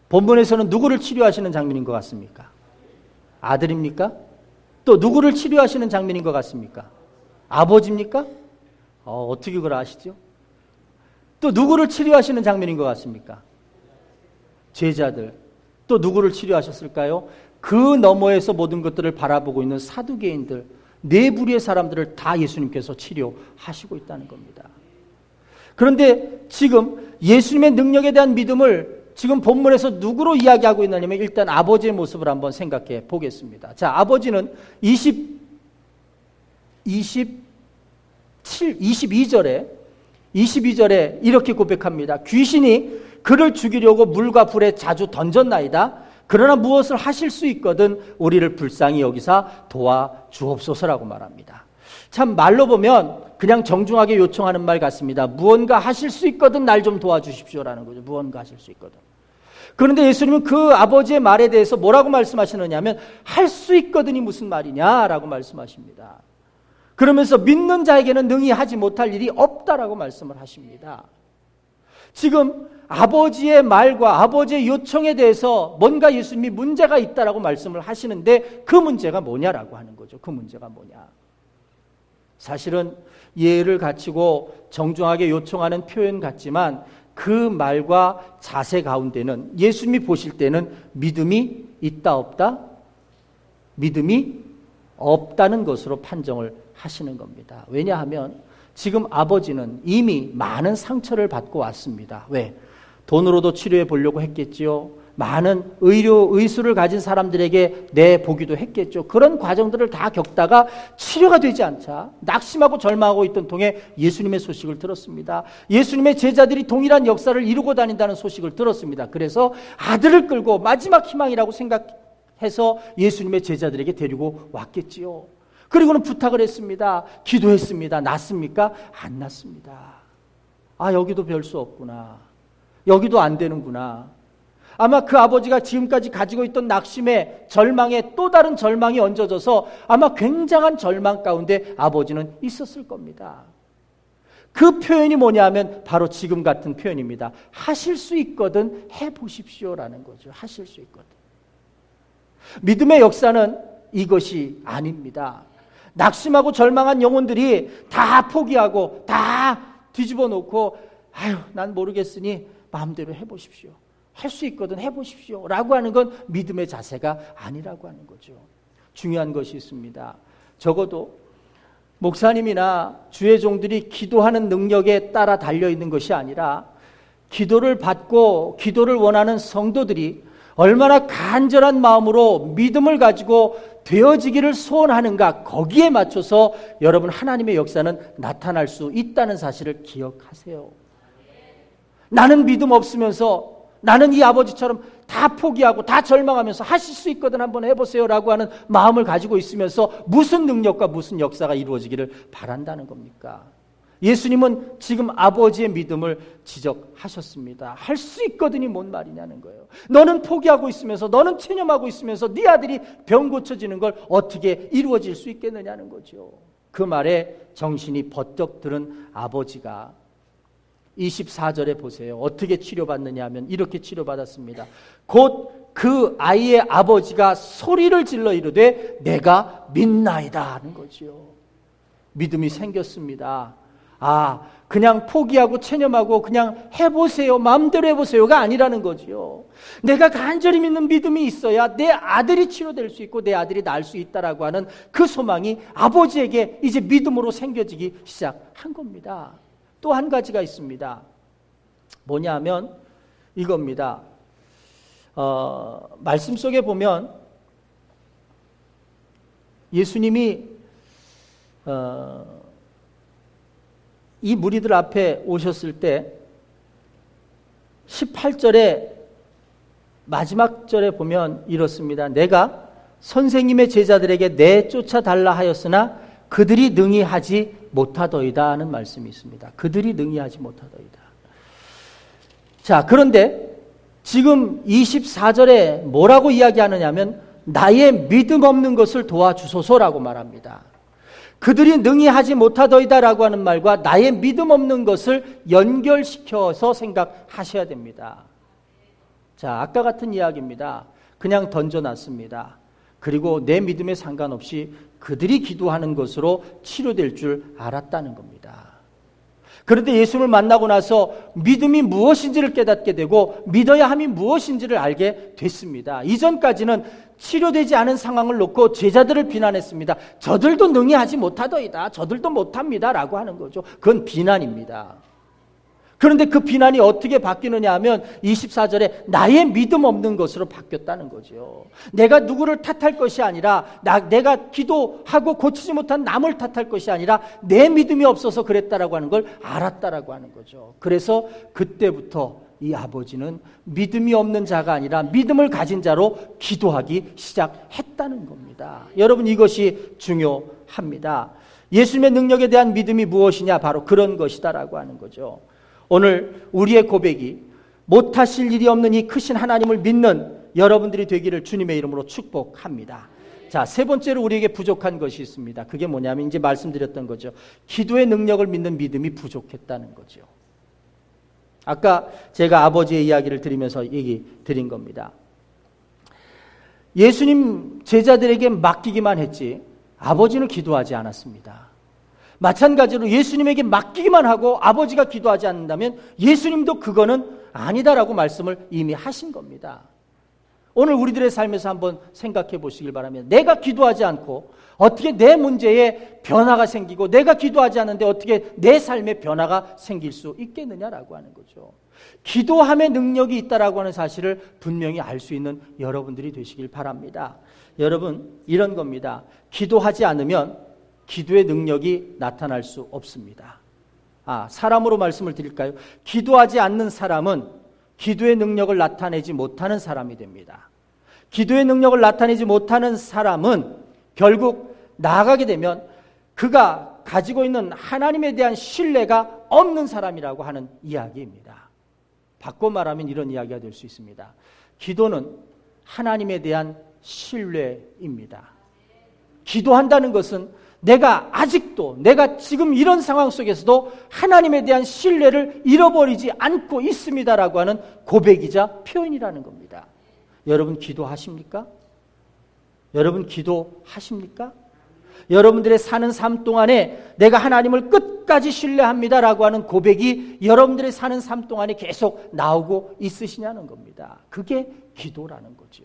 본문에서는 누구를 치료하시는 장면인 것 같습니까? 아들입니까? 또 누구를 치료하시는 장면인 것 같습니까? 아버지입니까? 어떻게 그걸 아시죠? 또 누구를 치료하시는 장면인 것 같습니까? 제자들. 또 누구를 치료하셨을까요? 그 너머에서 모든 것들을 바라보고 있는 사두개인들, 네 부류의 사람들을 다 예수님께서 치료하시고 있다는 겁니다. 그런데 지금 예수님의 능력에 대한 믿음을 지금 본문에서 누구로 이야기하고 있느냐면 일단 아버지의 모습을 한번 생각해 보겠습니다. 자, 아버지는 22절에 이렇게 고백합니다. 귀신이 그를 죽이려고 물과 불에 자주 던졌나이다. 그러나 무엇을 하실 수 있거든 우리를 불쌍히 여기사 도와주옵소서라고 말합니다. 참 말로 보면 그냥 정중하게 요청하는 말 같습니다. 무언가 하실 수 있거든 날 좀 도와주십시오라는 거죠. 무언가 하실 수 있거든. 그런데 예수님은 그 아버지의 말에 대해서 뭐라고 말씀하시느냐 하면 할 수 있거든이 무슨 말이냐라고 말씀하십니다. 그러면서 믿는 자에게는 능히 하지 못할 일이 없다라고 말씀을 하십니다. 지금 아버지의 말과 아버지의 요청에 대해서 뭔가 예수님이 문제가 있다라고 말씀을 하시는데 그 문제가 뭐냐라고 하는 거죠. 그 문제가 뭐냐. 사실은 예의를 갖추고 정중하게 요청하는 표현 같지만 그 말과 자세 가운데는 예수님이 보실 때는 믿음이 있다 없다? 믿음이 없다는 것으로 판정을 하시는 겁니다. 왜냐하면 지금 아버지는 이미 많은 상처를 받고 왔습니다. 왜? 돈으로도 치료해 보려고 했겠지요. 많은 의술을 가진 사람들에게 내보기도 했겠죠. 그런 과정들을 다 겪다가 치료가 되지 않자 낙심하고 절망하고 있던 동에 예수님의 소식을 들었습니다. 예수님의 제자들이 동일한 역사를 이루고 다닌다는 소식을 들었습니다. 그래서 아들을 끌고 마지막 희망이라고 생각해서 예수님의 제자들에게 데리고 왔겠지요. 그리고는 부탁을 했습니다. 기도했습니다. 낫습니까? 안 낫습니다. 아, 여기도 별 수 없구나. 여기도 안 되는구나. 아마 그 아버지가 지금까지 가지고 있던 낙심에 절망에 또 다른 절망이 얹어져서 아마 굉장한 절망 가운데 아버지는 있었을 겁니다. 그 표현이 뭐냐 하면 바로 지금 같은 표현입니다. 하실 수 있거든 해보십시오라는 거죠. 하실 수 있거든. 믿음의 역사는 이것이 아닙니다. 낙심하고 절망한 영혼들이 다 포기하고 다 뒤집어 놓고 아유 난 모르겠으니 마음대로 해보십시오. 할 수 있거든 해보십시오 라고 하는 건 믿음의 자세가 아니라고 하는 거죠. 중요한 것이 있습니다. 적어도 목사님이나 주의 종들이 기도하는 능력에 따라 달려있는 것이 아니라 기도를 받고 기도를 원하는 성도들이 얼마나 간절한 마음으로 믿음을 가지고 되어지기를 소원하는가 거기에 맞춰서 여러분 하나님의 역사는 나타날 수 있다는 사실을 기억하세요. 나는 믿음 없으면서 나는 이 아버지처럼 다 포기하고 다 절망하면서 하실 수 있거든 한번 해보세요 라고 하는 마음을 가지고 있으면서 무슨 능력과 무슨 역사가 이루어지기를 바란다는 겁니까? 예수님은 지금 아버지의 믿음을 지적하셨습니다. 할 수 있거든이 뭔 말이냐는 거예요. 너는 포기하고 있으면서 너는 체념하고 있으면서 네 아들이 병 고쳐지는 걸 어떻게 이루어질 수 있겠느냐는 거죠. 그 말에 정신이 버떡 들은 아버지가 24절에 보세요. 어떻게 치료받느냐 하면 이렇게 치료받았습니다. 곧 그 아이의 아버지가 소리를 질러 이르되 내가 믿나이다 하는 거지요. 믿음이 생겼습니다. 아, 그냥 포기하고 체념하고 그냥 해보세요. 마음대로 해보세요가 아니라는 거지요. 내가 간절히 믿는 믿음이 있어야 내 아들이 치료될 수 있고 내 아들이 나을 수 있다라고 하는 그 소망이 아버지에게 이제 믿음으로 생겨지기 시작한 겁니다. 또 한 가지가 있습니다. 뭐냐 하면 이겁니다. 말씀 속에 보면 예수님이 이 무리들 앞에 오셨을 때 18절에 마지막 절에 보면 이렇습니다. 내가 선생님의 제자들에게 내쫓아 달라 하였으나 그들이 능히 하지 못하더이다 하는 말씀이 있습니다. 그들이 능히 하지 못하더이다. 자, 그런데 지금 24절에 뭐라고 이야기하느냐면 나의 믿음 없는 것을 도와주소서라고 말합니다. 그들이 능히 하지 못하더이다 라고 하는 말과 나의 믿음 없는 것을 연결시켜서 생각하셔야 됩니다. 자, 아까 같은 이야기입니다. 그냥 던져놨습니다. 그리고 내 믿음에 상관없이 그들이 기도하는 것으로 치료될 줄 알았다는 겁니다. 그런데 예수님을 만나고 나서 믿음이 무엇인지를 깨닫게 되고 믿어야 함이 무엇인지를 알게 됐습니다. 이전까지는 치료되지 않은 상황을 놓고 제자들을 비난했습니다. 저들도 능히 하지 못하더이다. 저들도 못합니다. 라고 하는 거죠. 그건 비난입니다. 그런데 그 비난이 어떻게 바뀌느냐 하면 24절에 나의 믿음 없는 것으로 바뀌었다는 거죠. 내가 누구를 탓할 것이 아니라 내가 기도하고 고치지 못한 남을 탓할 것이 아니라 내 믿음이 없어서 그랬다라고 하는 걸 알았다라고 하는 거죠. 그래서 그때부터 이 아버지는 믿음이 없는 자가 아니라 믿음을 가진 자로 기도하기 시작했다는 겁니다. 여러분, 이것이 중요합니다. 예수님의 능력에 대한 믿음이 무엇이냐? 바로 그런 것이다라고 하는 거죠. 오늘 우리의 고백이 못하실 일이 없는 이 크신 하나님을 믿는 여러분들이 되기를 주님의 이름으로 축복합니다. 자, 세 번째로 우리에게 부족한 것이 있습니다. 그게 뭐냐면 이제 말씀드렸던 거죠. 기도의 능력을 믿는 믿음이 부족했다는 거죠. 아까 제가 아버지의 이야기를 드리면서 얘기 드린 겁니다. 예수님 제자들에게 맡기기만 했지 아버지는 기도하지 않았습니다. 마찬가지로 예수님에게 맡기기만 하고 아버지가 기도하지 않는다면 예수님도 그거는 아니다라고 말씀을 이미 하신 겁니다. 오늘 우리들의 삶에서 한번 생각해 보시길 바라면 내가 기도하지 않고 어떻게 내 문제에 변화가 생기고 내가 기도하지 않는데 어떻게 내 삶에 변화가 생길 수 있겠느냐라고 하는 거죠. 기도함의 능력이 있다라고 하는 사실을 분명히 알 수 있는 여러분들이 되시길 바랍니다. 여러분, 이런 겁니다. 기도하지 않으면 기도의 능력이 나타날 수 없습니다. 사람으로 말씀을 드릴까요? 기도하지 않는 사람은 기도의 능력을 나타내지 못하는 사람이 됩니다. 기도의 능력을 나타내지 못하는 사람은 결국 나아가게 되면 그가 가지고 있는 하나님에 대한 신뢰가 없는 사람이라고 하는 이야기입니다. 바꿔 말하면 이런 이야기가 될 수 있습니다. 기도는 하나님에 대한 신뢰입니다. 기도한다는 것은 내가 지금 이런 상황 속에서도 하나님에 대한 신뢰를 잃어버리지 않고 있습니다라고 하는 고백이자 표현이라는 겁니다. 여러분 기도하십니까? 여러분 기도하십니까? 여러분들의 사는 삶 동안에 내가 하나님을 끝까지 신뢰합니다라고 하는 고백이 여러분들의 사는 삶 동안에 계속 나오고 있으시냐는 겁니다. 그게 기도라는 거죠.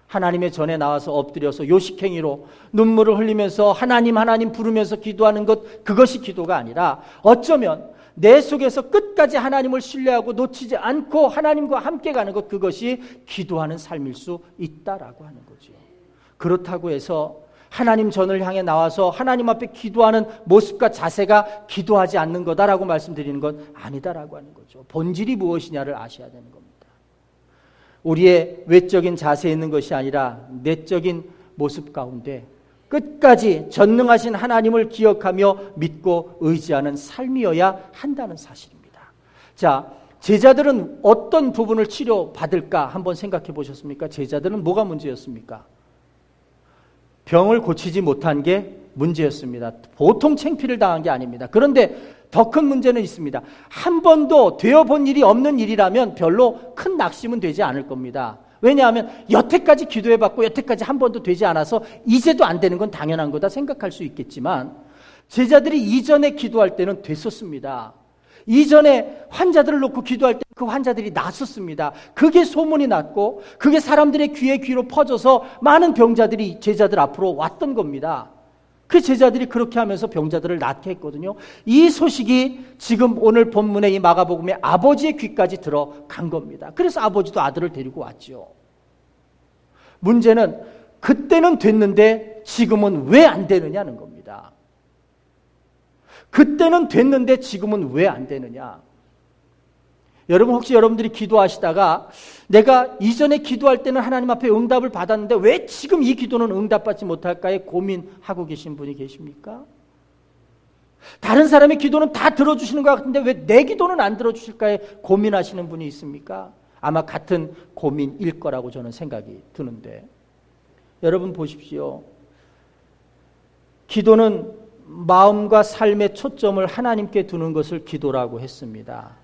하나님의 전에 나와서 엎드려서 요식행위로 눈물을 흘리면서 하나님 부르면서 기도하는 것, 그것이 기도가 아니라 어쩌면 내 속에서 끝까지 하나님을 신뢰하고 놓치지 않고 하나님과 함께 가는 것, 그것이 기도하는 삶일 수 있다라고 하는 거죠. 그렇다고 해서 하나님 전을 향해 나와서 하나님 앞에 기도하는 모습과 자세가 기도하지 않는 거다라고 말씀드리는 건 아니다라고 하는 거죠. 본질이 무엇이냐를 아셔야 되는 겁니다. 우리의 외적인 자세에 있는 것이 아니라 내적인 모습 가운데 끝까지 전능하신 하나님을 기억하며 믿고 의지하는 삶이어야 한다는 사실입니다. 자, 제자들은 어떤 부분을 치료받을까 한번 생각해 보셨습니까? 제자들은 뭐가 문제였습니까? 병을 고치지 못한 게 문제였습니다. 보통 창피를 당한 게 아닙니다. 그런데 더 큰 문제는 있습니다. 한 번도 되어본 일이 없는 일이라면 별로 큰 낙심은 되지 않을 겁니다. 왜냐하면 여태까지 기도해봤고 여태까지 한 번도 되지 않아서 이제도 안 되는 건 당연한 거다 생각할 수 있겠지만 제자들이 이전에 기도할 때는 됐었습니다. 이전에 환자들을 놓고 기도할 때 그 환자들이 낫었습니다. 그게 소문이 났고 그게 사람들의 귀로 퍼져서 많은 병자들이 제자들 앞으로 왔던 겁니다. 그 제자들이 그렇게 하면서 병자들을 낫게 했거든요. 이 소식이 지금 오늘 본문의 이 마가복음의 아버지의 귀까지 들어간 겁니다. 그래서 아버지도 아들을 데리고 왔죠. 문제는 그때는 됐는데 지금은 왜 안 되느냐는 겁니다. 그때는 됐는데 지금은 왜 안 되느냐. 여러분 혹시 여러분들이 기도하시다가 내가 이전에 기도할 때는 하나님 앞에 응답을 받았는데 왜 지금 이 기도는 응답받지 못할까에 고민하고 계신 분이 계십니까? 다른 사람의 기도는 다 들어주시는 것 같은데 왜 내 기도는 안 들어주실까에 고민하시는 분이 있습니까? 아마 같은 고민일 거라고 저는 생각이 드는데 여러분 보십시오. 기도는 마음과 삶의 초점을 하나님께 두는 것을 기도라고 했습니다.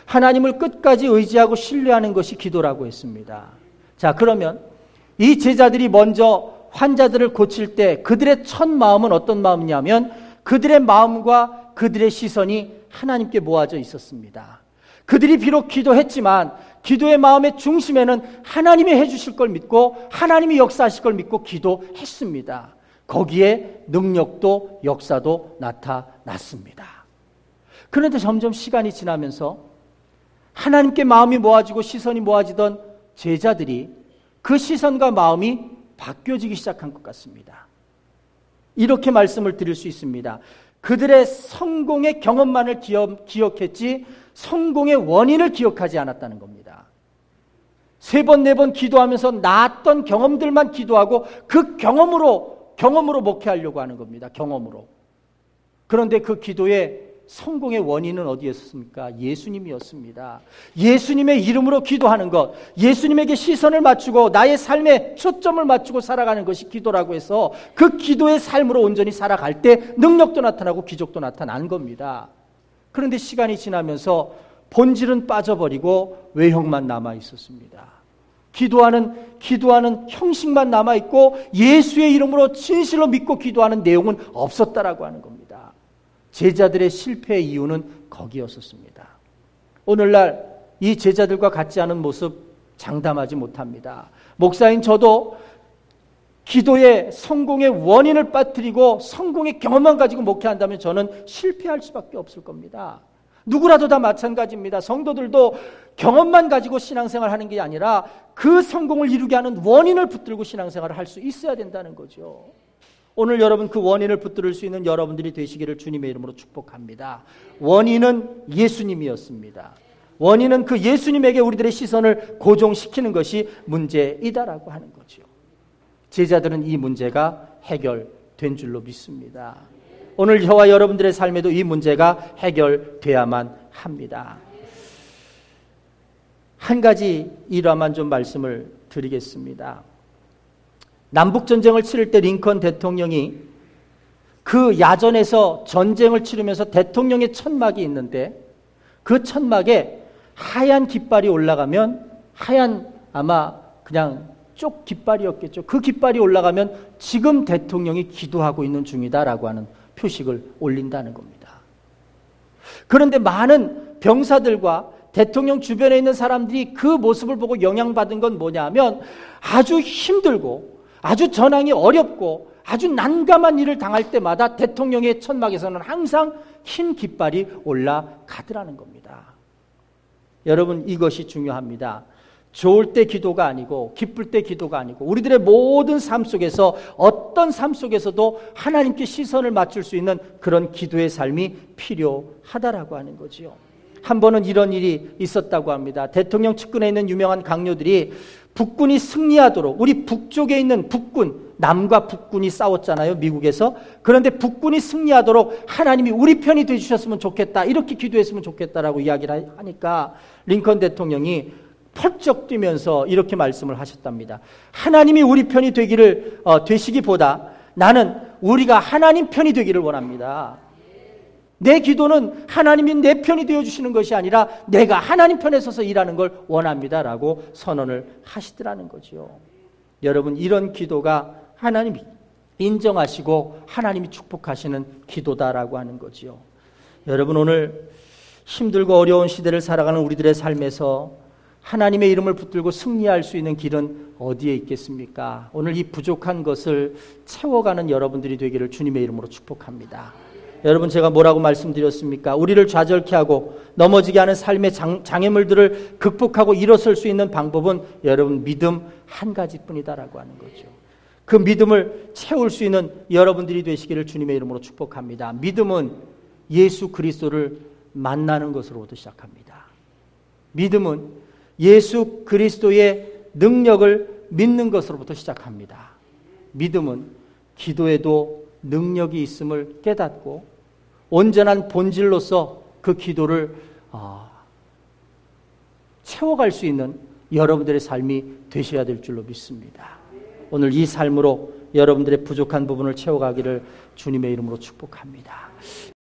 하나님을 끝까지 의지하고 신뢰하는 것이 기도라고 했습니다. 자, 그러면 이 제자들이 먼저 환자들을 고칠 때 그들의 첫 마음은 어떤 마음이냐면 그들의 마음과 그들의 시선이 하나님께 모아져 있었습니다. 그들이 비록 기도했지만 기도의 마음의 중심에는 하나님이 해주실 걸 믿고 하나님이 역사하실 걸 믿고 기도했습니다. 거기에 능력도 역사도 나타났습니다. 그런데 점점 시간이 지나면서 하나님께 마음이 모아지고 시선이 모아지던 제자들이 그 시선과 마음이 바뀌어지기 시작한 것 같습니다. 이렇게 말씀을 드릴 수 있습니다. 그들의 성공의 경험만을 기억했지 성공의 원인을 기억하지 않았다는 겁니다. 3번, 4번 기도하면서 나았던 경험들만 기도하고 그 경험으로 목회하려고 하는 겁니다. 경험으로. 그런데 그 기도의 성공의 원인은 어디였습니까? 예수님이었습니다. 예수님의 이름으로 기도하는 것, 예수님에게 시선을 맞추고 나의 삶에 초점을 맞추고 살아가는 것이 기도라고 해서 그 기도의 삶으로 온전히 살아갈 때 능력도 나타나고 기적도 나타난 겁니다. 그런데 시간이 지나면서 본질은 빠져버리고 외형만 남아 있었습니다. 기도하는 형식만 남아 있고 예수의 이름으로 진실로 믿고 기도하는 내용은 없었다라고 하는 겁니다. 제자들의 실패의 이유는 거기였었습니다. 오늘날 이 제자들과 같지 않은 모습 장담하지 못합니다. 목사인 저도 기도의 성공의 원인을 빠뜨리고 성공의 경험만 가지고 목회한다면 저는 실패할 수밖에 없을 겁니다. 누구라도 다 마찬가지입니다. 성도들도 경험만 가지고 신앙생활을 하는 게 아니라 그 성공을 이루게 하는 원인을 붙들고 신앙생활을 할 수 있어야 된다는 거죠. 오늘 여러분 그 원인을 붙들을 수 있는 여러분들이 되시기를 주님의 이름으로 축복합니다. 원인은 예수님이었습니다. 원인은 그 예수님에게 우리들의 시선을 고정시키는 것이 문제이다라고 하는 거죠. 제자들은 이 문제가 해결된 줄로 믿습니다. 오늘 저와 여러분들의 삶에도 이 문제가 해결돼야만 합니다. 한 가지 일화만 좀 말씀을 드리겠습니다. 남북전쟁을 치를 때 링컨 대통령이 그 야전에서 전쟁을 치르면서 대통령의 천막이 있는데 그 천막에 하얀 깃발이 올라가면 아마 그냥 쪽 깃발이었겠죠. 그 깃발이 올라가면 지금 대통령이 기도하고 있는 중이다라고 하는 표식을 올린다는 겁니다. 그런데 많은 병사들과 대통령 주변에 있는 사람들이 그 모습을 보고 영향받은 건 뭐냐 하면 아주 힘들고 아주 전황이 어렵고 아주 난감한 일을 당할 때마다 대통령의 천막에서는 항상 흰 깃발이 올라가더라는 겁니다. 여러분 이것이 중요합니다. 좋을 때 기도가 아니고 기쁠 때 기도가 아니고 우리들의 모든 삶 속에서 어떤 삶 속에서도 하나님께 시선을 맞출 수 있는 그런 기도의 삶이 필요하다라고 하는 거지요. 한 번은 이런 일이 있었다고 합니다. 대통령 측근에 있는 유명한 강요들이 북군이 승리하도록 우리 북쪽에 있는 북군, 남과 북군이 싸웠잖아요, 미국에서. 그런데 북군이 승리하도록 하나님이 우리 편이 되주셨으면 좋겠다, 이렇게 기도했으면 좋겠다라고 이야기를 하니까 링컨 대통령이 펄쩍 뛰면서 이렇게 말씀을 하셨답니다. 하나님이 우리 편이 되시기보다 나는 우리가 하나님 편이 되기를 원합니다. 내 기도는 하나님이 내 편이 되어주시는 것이 아니라 내가 하나님 편에 서서 일하는 걸 원합니다라고 선언을 하시더라는 거죠. 여러분 이런 기도가 하나님이 인정하시고 하나님이 축복하시는 기도다라고 하는 거죠. 여러분 오늘 힘들고 어려운 시대를 살아가는 우리들의 삶에서 하나님의 이름을 붙들고 승리할 수 있는 길은 어디에 있겠습니까? 오늘 이 부족한 것을 채워가는 여러분들이 되기를 주님의 이름으로 축복합니다. 여러분 제가 뭐라고 말씀드렸습니까? 우리를 좌절케 하고 넘어지게 하는 삶의 장애물들을 극복하고 일어설 수 있는 방법은 여러분 믿음 한 가지뿐이다라고 하는 거죠. 그 믿음을 채울 수 있는 여러분들이 되시기를 주님의 이름으로 축복합니다. 믿음은 예수 그리스도를 만나는 것으로부터 시작합니다. 믿음은 예수 그리스도의 능력을 믿는 것으로부터 시작합니다. 믿음은 기도에도 능력이 있음을 깨닫고 온전한 본질로서 그 기도를 채워갈 수 있는 여러분들의 삶이 되셔야 될 줄로 믿습니다. 오늘 이 삶으로 여러분들의 부족한 부분을 채워가기를 주님의 이름으로 축복합니다.